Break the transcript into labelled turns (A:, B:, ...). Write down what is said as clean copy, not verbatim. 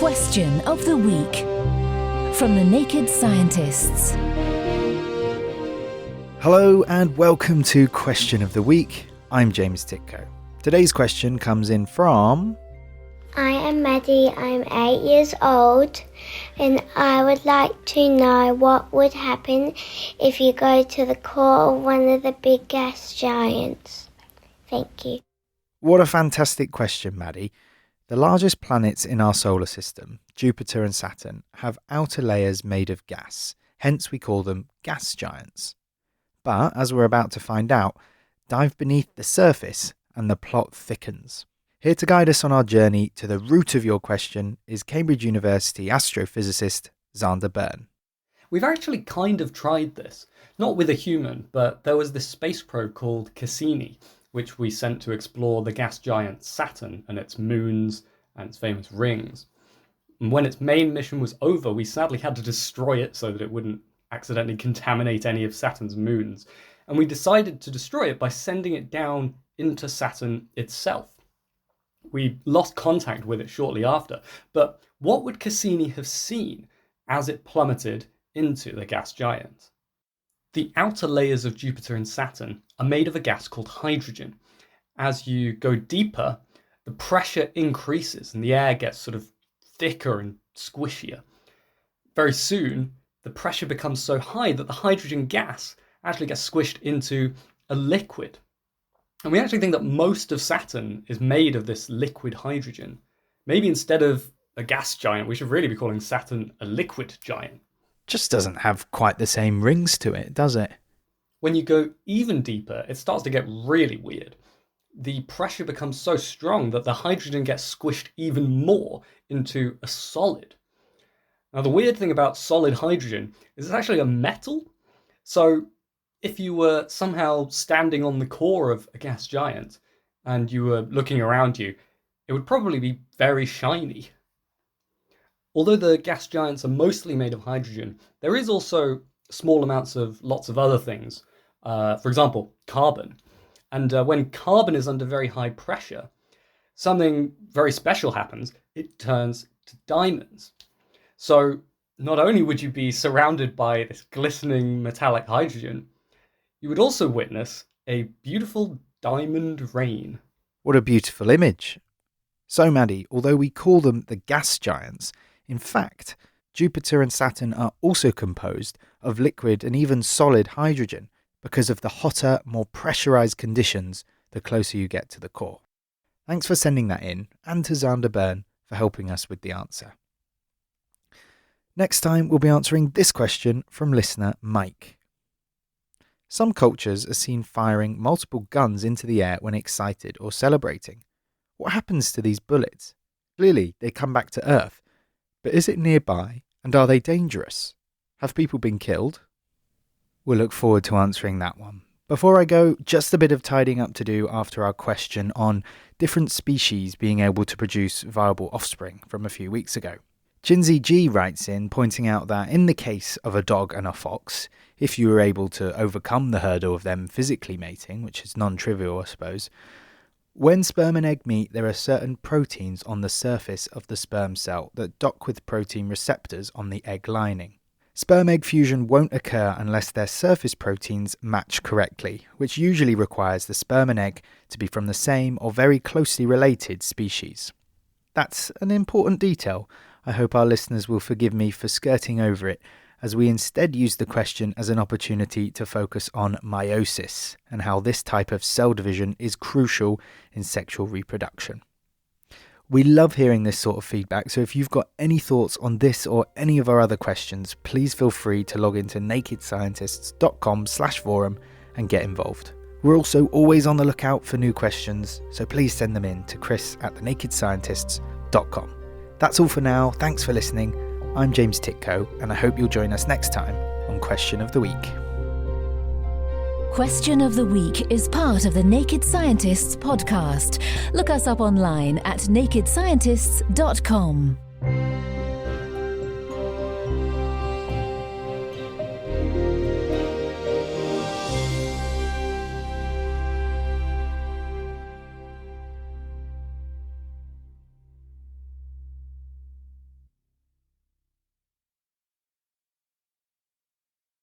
A: Question of the Week from the Naked Scientists.
B: Hello and welcome to Question of the Week. I'm James Titko. Today's question comes in from...
C: I am Maddie, I'm 8 years old, and I would like to know what would happen if you go to the core of one of the big gas giants. Thank you.
B: What a fantastic question, Maddie. The largest planets in our solar system, Jupiter and Saturn, have outer layers made of gas, hence we call them gas giants. But, as we're about to find out, dive beneath the surface and the plot thickens. Here to guide us on our journey to the root of your question is Cambridge University astrophysicist Xander Byrne.
D: We've actually kind of tried this, not with a human, but there was this space probe called Cassini, which we sent to explore the gas giant Saturn and its moons and its famous rings. And when its main mission was over, we sadly had to destroy it so that it wouldn't accidentally contaminate any of Saturn's moons. And we decided to destroy it by sending it down into Saturn itself. We lost contact with it shortly after, but what would Cassini have seen as it plummeted into the gas giant? The outer layers of Jupiter and Saturn are made of a gas called hydrogen. As you go deeper, the pressure increases and the air gets sort of thicker and squishier. Very soon, the pressure becomes so high that the hydrogen gas actually gets squished into a liquid. And we actually think that most of Saturn is made of this liquid hydrogen. Maybe instead of a gas giant, we should really be calling Saturn a liquid giant.
B: Just doesn't have quite the same rings to it, does it?
D: When you go even deeper, it starts to get really weird. The pressure becomes so strong that the hydrogen gets squished even more into a solid. Now, the weird thing about solid hydrogen is it's actually a metal. So if you were somehow standing on the core of a gas giant and you were looking around you, it would probably be very shiny. Although the gas giants are mostly made of hydrogen, there is also small amounts of lots of other things. For example, carbon. And when carbon is under very high pressure, something very special happens. It turns to diamonds. So not only would you be surrounded by this glistening metallic hydrogen, you would also witness a beautiful diamond rain.
B: What a beautiful image. So, Maddie, although we call them the gas giants, in fact, Jupiter and Saturn are also composed of liquid and even solid hydrogen because of the hotter, more pressurized conditions the closer you get to the core. Thanks for sending that in, and to Xander Byrne for helping us with the answer. Next time, we'll be answering this question from listener Mike. Some cultures are seen firing multiple guns into the air when excited or celebrating. What happens to these bullets? Clearly, they come back to Earth. But is it nearby, and are they dangerous? Have people been killed? We'll look forward to answering that one. Before I go, just a bit of tidying up to do after our question on different species being able to produce viable offspring from a few weeks ago. Chinzy G writes in, pointing out that in the case of a dog and a fox, if you were able to overcome the hurdle of them physically mating, which is non-trivial I suppose, when sperm and egg meet, there are certain proteins on the surface of the sperm cell that dock with protein receptors on the egg lining. Sperm-egg fusion won't occur unless their surface proteins match correctly, which usually requires the sperm and egg to be from the same or very closely related species. That's an important detail. I hope our listeners will forgive me for skirting over it, as we instead use the question as an opportunity to focus on meiosis and how this type of cell division is crucial in sexual reproduction. We love hearing this sort of feedback, so if you've got any thoughts on this or any of our other questions, please feel free to log into nakedscientists.com/forum and get involved. We're also always on the lookout for new questions, so please send them in to chris@thenakedscientists.com. That's all for now. Thanks for listening. I'm James Titko, and I hope you'll join us next time on Question of the Week.
A: Question of the Week is part of the Naked Scientists podcast. Look us up online at nakedscientists.com.